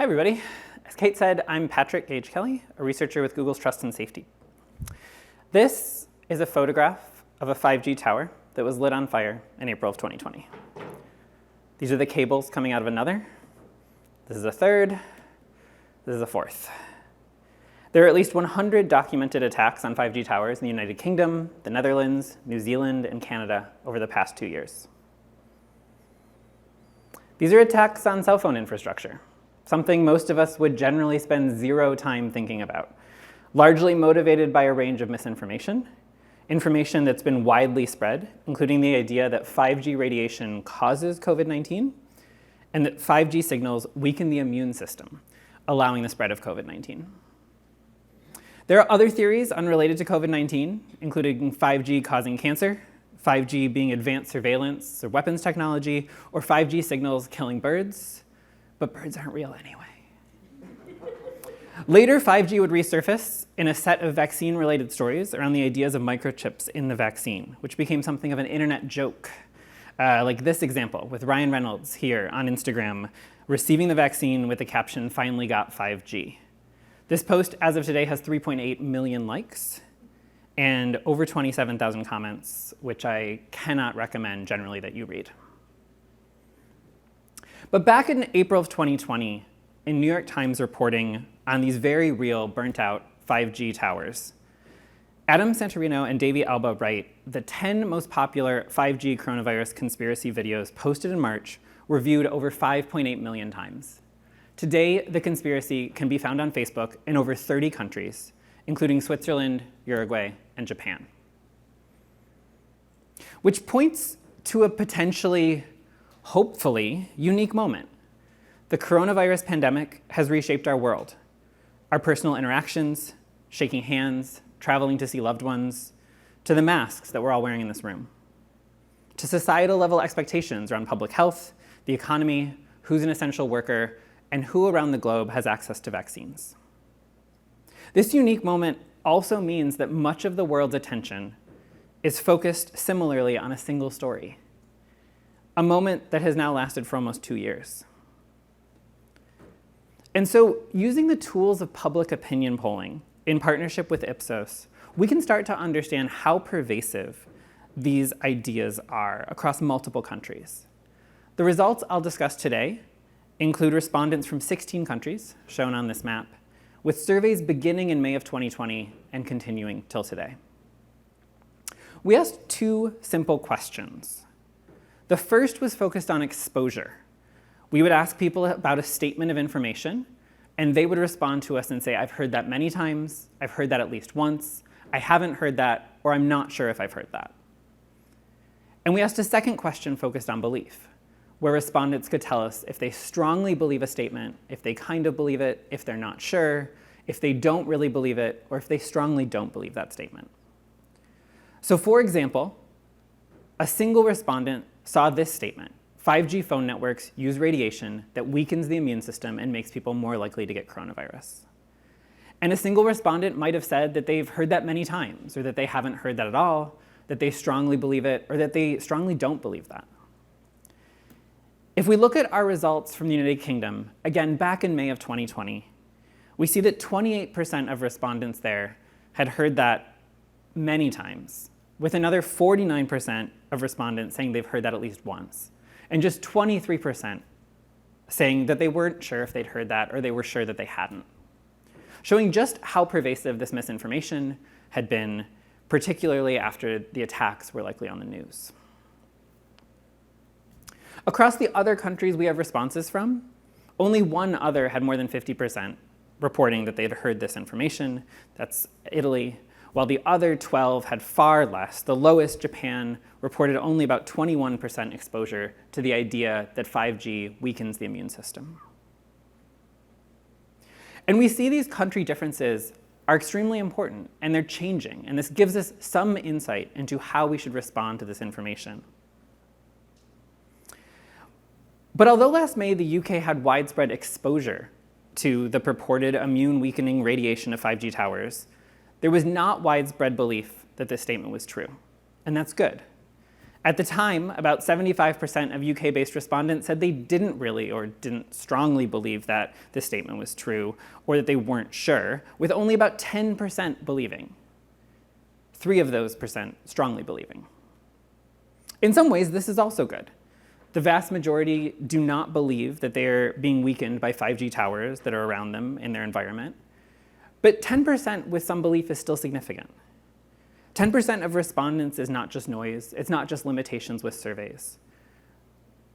Hi, everybody. As Kate said, I'm Patrick Gage Kelley, a researcher with Google's Trust and Safety. This is a photograph of a 5G tower that was lit on fire in April of 2020. These are the cables coming out of another. This is a third. This is a fourth. There are at least 100 documented attacks on 5G towers in the United Kingdom, the Netherlands, New Zealand, and Canada over the past 2 years. These are attacks on cell phone infrastructure, something most of us would generally spend zero time thinking about, largely motivated by a range of misinformation, information that's been widely spread, including the idea that 5G radiation causes COVID-19, and that 5G signals weaken the immune system, allowing the spread of COVID-19. There are other theories unrelated to COVID-19, including 5G causing cancer, 5G being advanced surveillance or weapons technology, or 5G signals killing birds, but birds aren't real anyway. Later, 5G would resurface in a set of vaccine-related stories around the ideas of microchips in the vaccine, which became something of an internet joke, like this example with Ryan Reynolds here on Instagram, receiving the vaccine with the caption, "Finally got 5G." This post, as of today, has 3.8 million likes and over 27,000 comments, which I cannot recommend generally that you read. But back in April of 2020, in New York Times reporting on these very real, burnt-out 5G towers, Adam Santorino and Davey Alba write, the 10 most popular 5G coronavirus conspiracy videos posted in March were viewed over 5.8 million times. Today, the conspiracy can be found on Facebook in over 30 countries, including Switzerland, Uruguay, and Japan. Which points to a potentially, hopefully, unique moment. The coronavirus pandemic has reshaped our world, our personal interactions, shaking hands, traveling to see loved ones, to the masks that we're all wearing in this room, to societal level expectations around public health, the economy, who's an essential worker, and who around the globe has access to vaccines. This unique moment also means that much of the world's attention is focused similarly on a single story, a moment that has now lasted for almost 2 years. And so, using the tools of public opinion polling in partnership with Ipsos, we can start to understand how pervasive these ideas are across multiple countries. The results I'll discuss today include respondents from 16 countries, shown on this map, with surveys beginning in May of 2020 and continuing till today. We asked 2 simple questions. The first was focused on exposure. We would ask people about a statement of information, and they would respond to us and say, I've heard that many times, I've heard that at least once, I haven't heard that, or I'm not sure if I've heard that. And we asked a second question focused on belief, where respondents could tell us if they strongly believe a statement, if they kind of believe it, if they're not sure, if they don't really believe it, or if they strongly don't believe that statement. So for example, a single respondent saw this statement: 5G phone networks use radiation that weakens the immune system and makes people more likely to get coronavirus. And a single respondent might have said that they've heard that many times, or that they haven't heard that at all, that they strongly believe it, or that they strongly don't believe that. If we look at our results from the United Kingdom, again back in May of 2020, we see that 28% of respondents there had heard that many times, with another 49% of respondents saying they've heard that at least once, and just 23% saying that they weren't sure if they'd heard that or they were sure that they hadn't, showing just how pervasive this misinformation had been, particularly after the attacks were likely on the news. Across the other countries we have responses from, only one other had more than 50% reporting that they'd heard this information. That's Italy, while the other 12 had far less. The lowest, Japan, reported only about 21% exposure to the idea that 5G weakens the immune system. And we see these country differences are extremely important, and they're changing, and this gives us some insight into how we should respond to this information. But although last May the UK had widespread exposure to the purported immune-weakening radiation of 5G towers, there was not widespread belief that this statement was true, and that's good. At the time, about 75% of UK-based respondents said they didn't really or didn't strongly believe that this statement was true, or that they weren't sure, with only about 10% believing. 3 of those percent strongly believing. In some ways, this is also good. The vast majority do not believe that they're being weakened by 5G towers that are around them in their environment. But 10% with some belief is still significant. 10% of respondents is not just noise, it's not just limitations with surveys.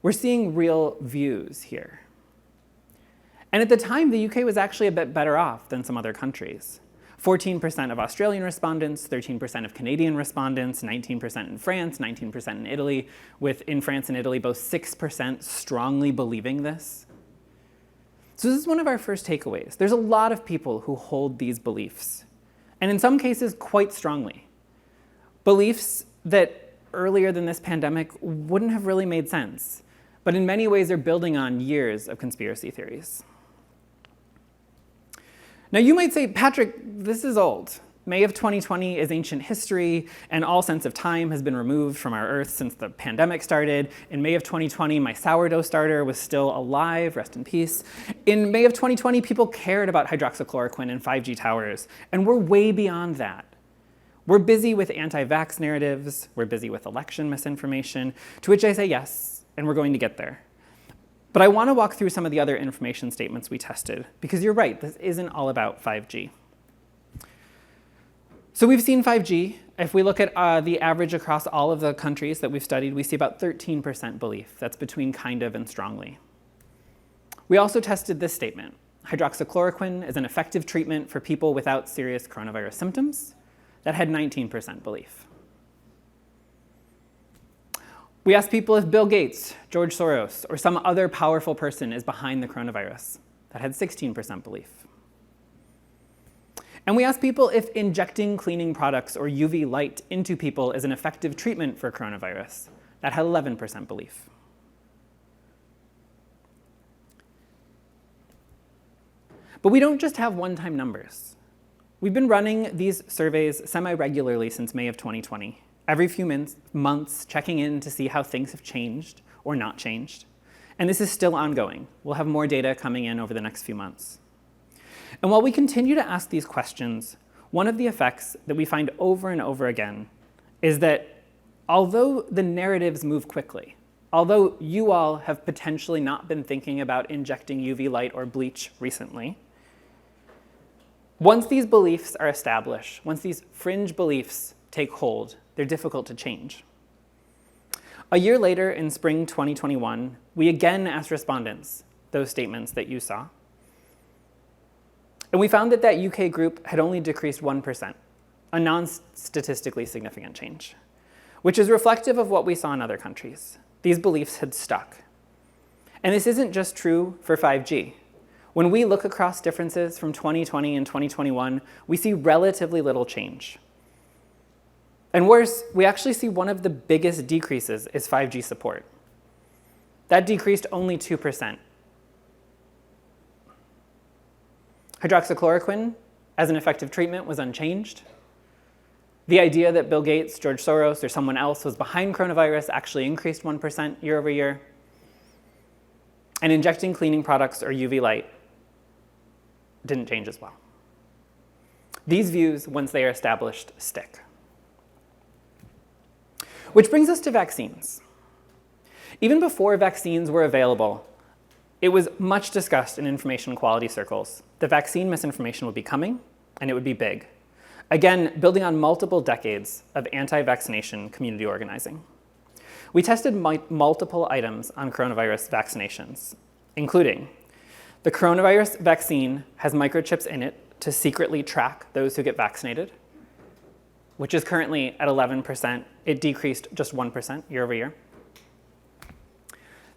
We're seeing real views here. And at the time, the UK was actually a bit better off than some other countries. 14% of Australian respondents, 13% of Canadian respondents, 19% in France, 19% in Italy, with in France and Italy both 6% strongly believing this. So this is one of our first takeaways. There's a lot of people who hold these beliefs, and in some cases quite strongly. Beliefs that earlier than this pandemic wouldn't have really made sense, but in many ways are building on years of conspiracy theories. Now you might say, Patrick, this is old. May of 2020 is ancient history, and all sense of time has been removed from our Earth since the pandemic started. In May of 2020, my sourdough starter was still alive, rest in peace. In May of 2020, people cared about hydroxychloroquine and 5G towers, and we're way beyond that. We're busy with anti-vax narratives, we're busy with election misinformation, to which I say yes, and we're going to get there. But I want to walk through some of the other information statements we tested, because you're right, this isn't all about 5G. So we've seen 5G. If we look at the average across all of the countries that we've studied, we see about 13% belief. That's between kind of and strongly. We also tested this statement. Hydroxychloroquine is an effective treatment for people without serious coronavirus symptoms. That had 19% belief. We asked people if Bill Gates, George Soros, or some other powerful person is behind the coronavirus. That had 16% belief. And we asked people if injecting cleaning products or UV light into people is an effective treatment for coronavirus. That had 11% belief. But we don't just have one-time numbers. We've been running these surveys semi-regularly since May of 2020, every few months checking in to see how things have changed or not changed. And this is still ongoing. We'll have more data coming in over the next few months. And while we continue to ask these questions, one of the effects that we find over and over again is that although the narratives move quickly, although you all have potentially not been thinking about injecting UV light or bleach recently, once these beliefs are established, once these fringe beliefs take hold, they're difficult to change. A year later, in spring 2021, we again asked respondents those statements that you saw. And we found that that UK group had only decreased 1%, a non-statistically significant change, which is reflective of what we saw in other countries. These beliefs had stuck. And this isn't just true for 5G. When we look across differences from 2020 and 2021, we see relatively little change. And worse, we actually see one of the biggest decreases is 5G support. That decreased only 2%. Hydroxychloroquine as an effective treatment was unchanged. The idea that Bill Gates, George Soros, or someone else was behind coronavirus actually increased 1% year over year. And injecting cleaning products or UV light didn't change as well. These views, once they are established, stick. Which brings us to vaccines. Even before vaccines were available, it was much discussed in information quality circles that vaccine misinformation would be coming, and it would be big. Again, building on multiple decades of anti-vaccination community organizing. We tested multiple items on coronavirus vaccinations, including the coronavirus vaccine has microchips in it to secretly track those who get vaccinated, which is currently at 11%. It decreased just 1% year over year.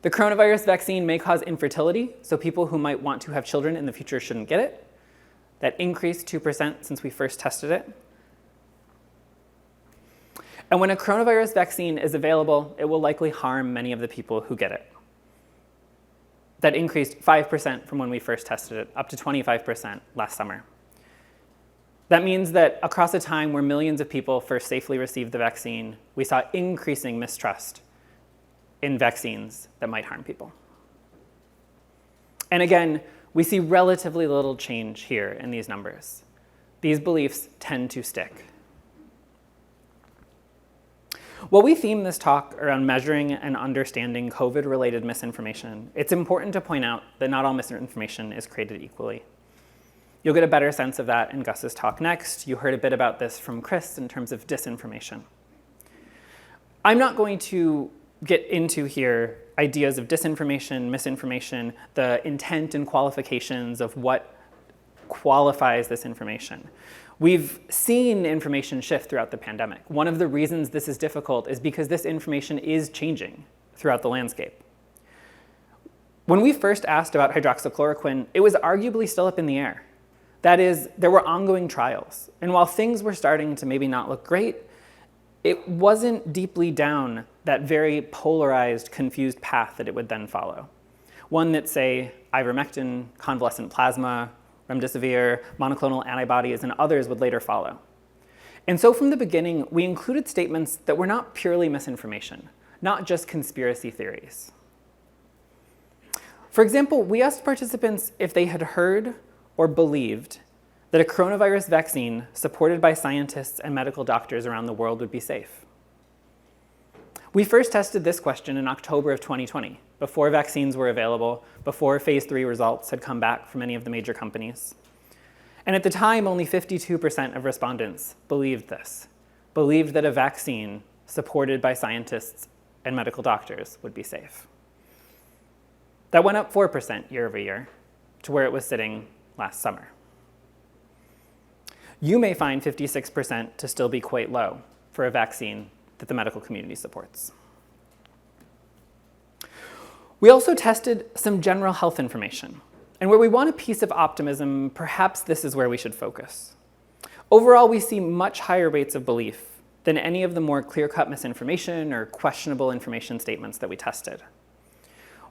The coronavirus vaccine may cause infertility, so people who might want to have children in the future shouldn't get it. That increased 2% since we first tested it. And when a coronavirus vaccine is available, it will likely harm many of the people who get it. That increased 5% from when we first tested it, up to 25% last summer. That means that across a time where millions of people first safely received the vaccine, we saw increasing mistrust in vaccines that might harm people. And again, we see relatively little change here in these numbers. These beliefs tend to stick. While we theme this talk around measuring and understanding COVID-related misinformation, it's important to point out that not all misinformation is created equally. You'll get a better sense of that in Gus's talk next. You heard a bit about this from Chris in terms of disinformation. I'm not going to get into here ideas of disinformation, misinformation, the intent and qualifications of what qualifies this information. We've seen information shift throughout the pandemic. One of the reasons this is difficult is because this information is changing throughout the landscape. When we first asked about hydroxychloroquine, it was arguably still up in the air. That is, there were ongoing trials. And while things were starting to maybe not look great, it wasn't deeply down that very polarized, confused path that it would then follow. One that, say, ivermectin, convalescent plasma, remdesivir, monoclonal antibodies, and others would later follow. And so from the beginning, we included statements that were not purely misinformation, not just conspiracy theories. For example, we asked participants if they had heard or believed that a coronavirus vaccine supported by scientists and medical doctors around the world would be safe. We first tested this question in October of 2020, before vaccines were available, before phase 3 results had come back from any of the major companies. And at the time, only 52% of respondents believed this, believed that a vaccine supported by scientists and medical doctors would be safe. That went up 4% year over year to where it was sitting last summer. You may find 56% to still be quite low for a vaccine that the medical community supports. We also tested some general health information. And where we want a piece of optimism, perhaps this is where we should focus. Overall, we see much higher rates of belief than any of the more clear-cut misinformation or questionable information statements that we tested.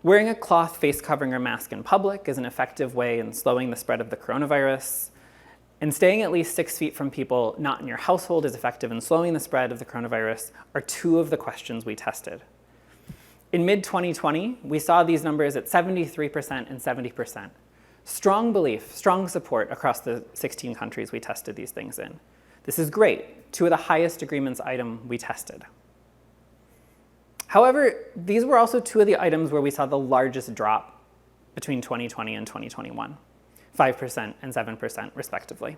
Wearing a cloth face covering or mask in public is an effective way in slowing the spread of the coronavirus, and staying at least 6 feet from people not in your household is effective in slowing the spread of the coronavirus are two of the questions we tested. In mid-2020, we saw these numbers at 73% and 70%. Strong belief, strong support across the 16 countries we tested these things in. This is great, two of the highest agreements item we tested. However, these were also two of the items where we saw the largest drop between 2020 and 2021, 5% and 7% respectively.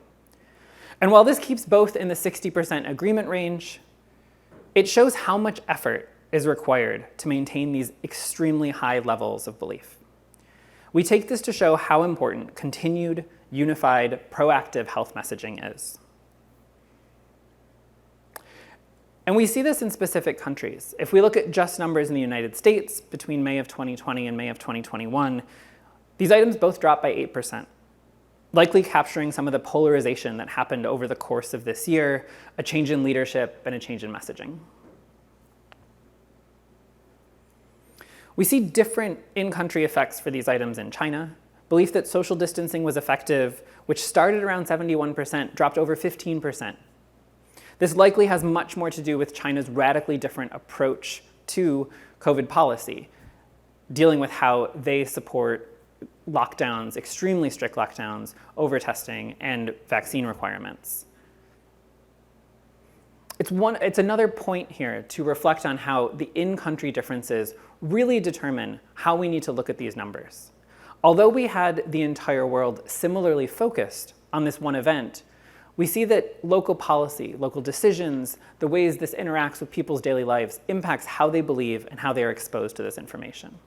And while this keeps both in the 60% agreement range, it shows how much effort is required to maintain these extremely high levels of belief. We take this to show how important continued, unified, proactive health messaging is. And we see this in specific countries. If we look at just numbers in the United States between May of 2020 and May of 2021, these items both dropped by 8%, likely capturing some of the polarization that happened over the course of this year, a change in leadership and a change in messaging. We see different in-country effects for these items in China. Belief that social distancing was effective, which started around 71%, dropped over 15%. This likely has much more to do with China's radically different approach to COVID policy, dealing with how they support lockdowns, extremely strict lockdowns, over-testing, and vaccine requirements. It's another point here to reflect on how the in-country differences really determine how we need to look at these numbers. Although we had the entire world similarly focused on this one event, we see that local policy, local decisions, the ways this interacts with people's daily lives impacts how they believe and how they are exposed to this information.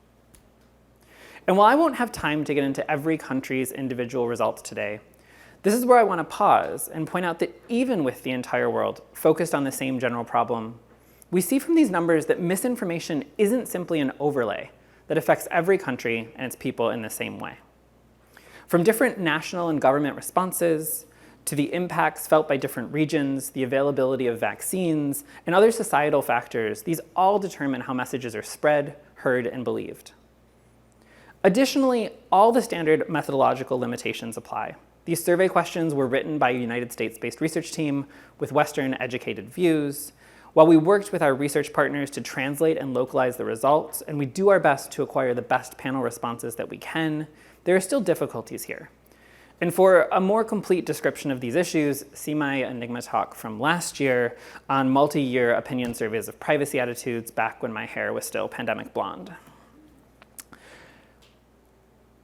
And while I won't have time to get into every country's individual results today, this is where I want to pause and point out that even with the entire world focused on the same general problem, we see from these numbers that misinformation isn't simply an overlay that affects every country and its people in the same way. From different national and government responses, to the impacts felt by different regions, the availability of vaccines, and other societal factors, these all determine how messages are spread, heard, and believed. Additionally, all the standard methodological limitations apply. These survey questions were written by a United States-based research team with Western-educated views. While we worked with our research partners to translate and localize the results, and we do our best to acquire the best panel responses that we can, there are still difficulties here. And for a more complete description of these issues, see my Enigma talk from last year on multi-year opinion surveys of privacy attitudes back when my hair was still pandemic blonde.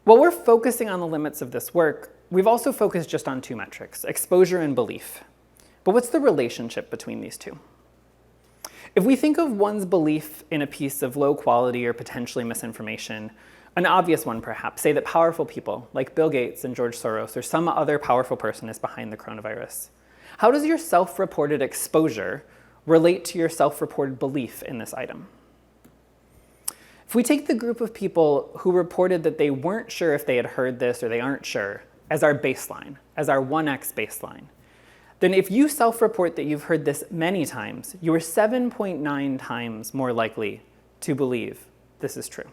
While we're focusing on the limits of this work, we've also focused just on two metrics, exposure and belief. But what's the relationship between these two? If we think of one's belief in a piece of low quality or potentially misinformation, an obvious one perhaps, say that powerful people like Bill Gates and George Soros or some other powerful person is behind the coronavirus. How does your self-reported exposure relate to your self-reported belief in this item? If we take the group of people who reported that they weren't sure if they had heard this or they aren't sure as our baseline, as our 1x baseline, then if you self-report that you've heard this many times, you are 7.9 times more likely to believe this is true.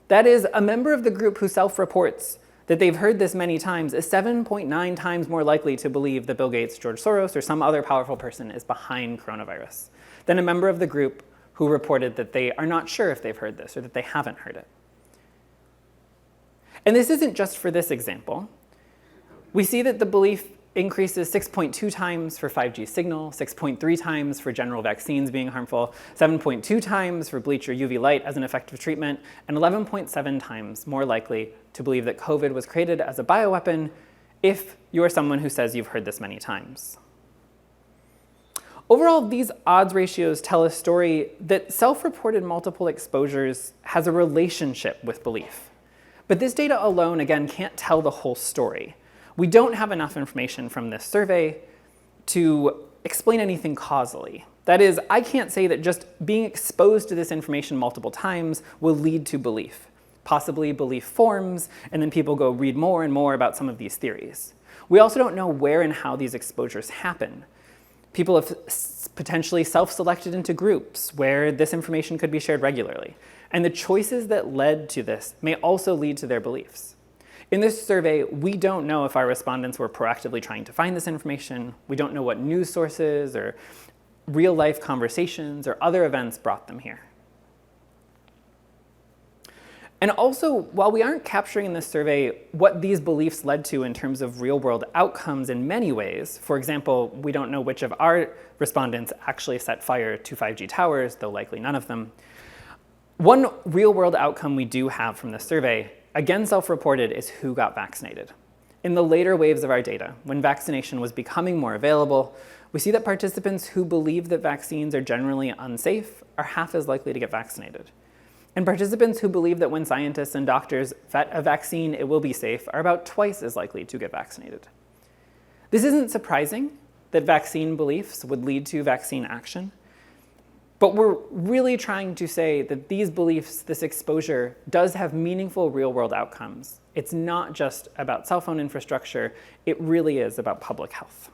That is, a member of the group who self-reports that they've heard this many times is 7.9 times more likely to believe that Bill Gates, George Soros, or some other powerful person is behind coronavirus than a member of the group who reported that they are not sure if they've heard this or that they haven't heard it. And this isn't just for this example. We see that the belief increases 6.2 times for 5G signal, 6.3 times for general vaccines being harmful, 7.2 times for bleach or UV light as an effective treatment, and 11.7 times more likely to believe that COVID was created as a bioweapon if you are someone who says you've heard this many times. Overall, these odds ratios tell a story that self-reported multiple exposures has a relationship with belief. But this data alone, again, can't tell the whole story. We don't have enough information from this survey to explain anything causally. That is, I can't say that just being exposed to this information multiple times will lead to belief. Possibly belief forms, and then people go read more and more about some of these theories. We also don't know where and how these exposures happen. People have potentially self-selected into groups where this information could be shared regularly. And the choices that led to this may also lead to their beliefs. In this survey, we don't know if our respondents were proactively trying to find this information. We don't know what news sources or real-life conversations or other events brought them here. And also, while we aren't capturing in this survey what these beliefs led to in terms of real-world outcomes in many ways, for example, we don't know which of our respondents actually set fire to 5G towers, though likely none of them. One real-world outcome we do have from this survey, again self-reported, is who got vaccinated. In the later waves of our data, when vaccination was becoming more available, we see that participants who believe that vaccines are generally unsafe are half as likely to get vaccinated. And participants who believe that when scientists and doctors vet a vaccine, it will be safe are about twice as likely to get vaccinated. This isn't surprising that vaccine beliefs would lead to vaccine action, but we're really trying to say that these beliefs, this exposure, does have meaningful real-world outcomes. It's not just about cell phone infrastructure, it really is about public health.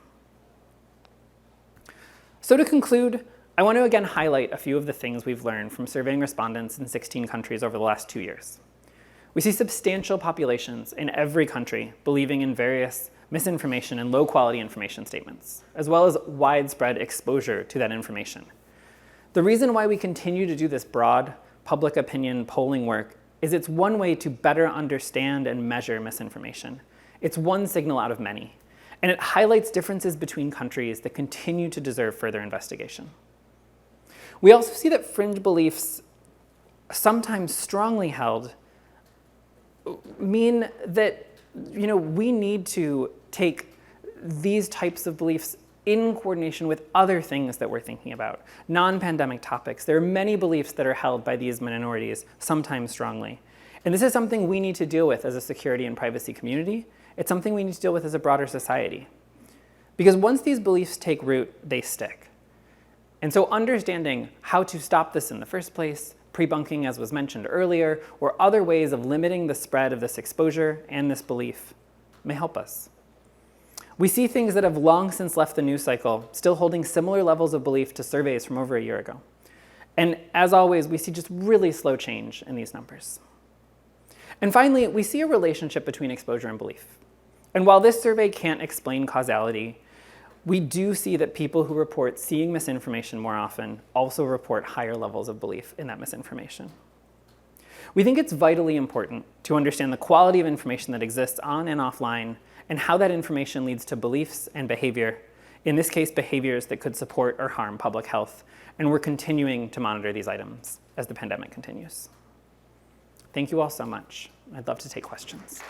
So to conclude, I want to again highlight a few of the things we've learned from surveying respondents in 16 countries over the last 2 years. We see substantial populations in every country believing in various misinformation and low-quality information statements, as well as widespread exposure to that information. The reason why we continue to do this broad public opinion polling work is it's one way to better understand and measure misinformation. It's one signal out of many, and it highlights differences between countries that continue to deserve further investigation. We also see that fringe beliefs, sometimes strongly held, mean that we need to take these types of beliefs in coordination with other things that we're thinking about, non-pandemic topics. There are many beliefs that are held by these minorities, sometimes strongly. And this is something we need to deal with as a security and privacy community. It's something we need to deal with as a broader society. Because once these beliefs take root, they stick. And so understanding how to stop this in the first place, pre-bunking as was mentioned earlier, or other ways of limiting the spread of this exposure and this belief may help us. We see things that have long since left the news cycle, still holding similar levels of belief to surveys from over a year ago. And as always, we see just really slow change in these numbers. And finally, we see a relationship between exposure and belief. And while this survey can't explain causality, we do see that people who report seeing misinformation more often also report higher levels of belief in that misinformation. We think it's vitally important to understand the quality of information that exists on and offline and how that information leads to beliefs and behavior, in this case, behaviors that could support or harm public health, and we're continuing to monitor these items as the pandemic continues. Thank you all so much. I'd love to take questions.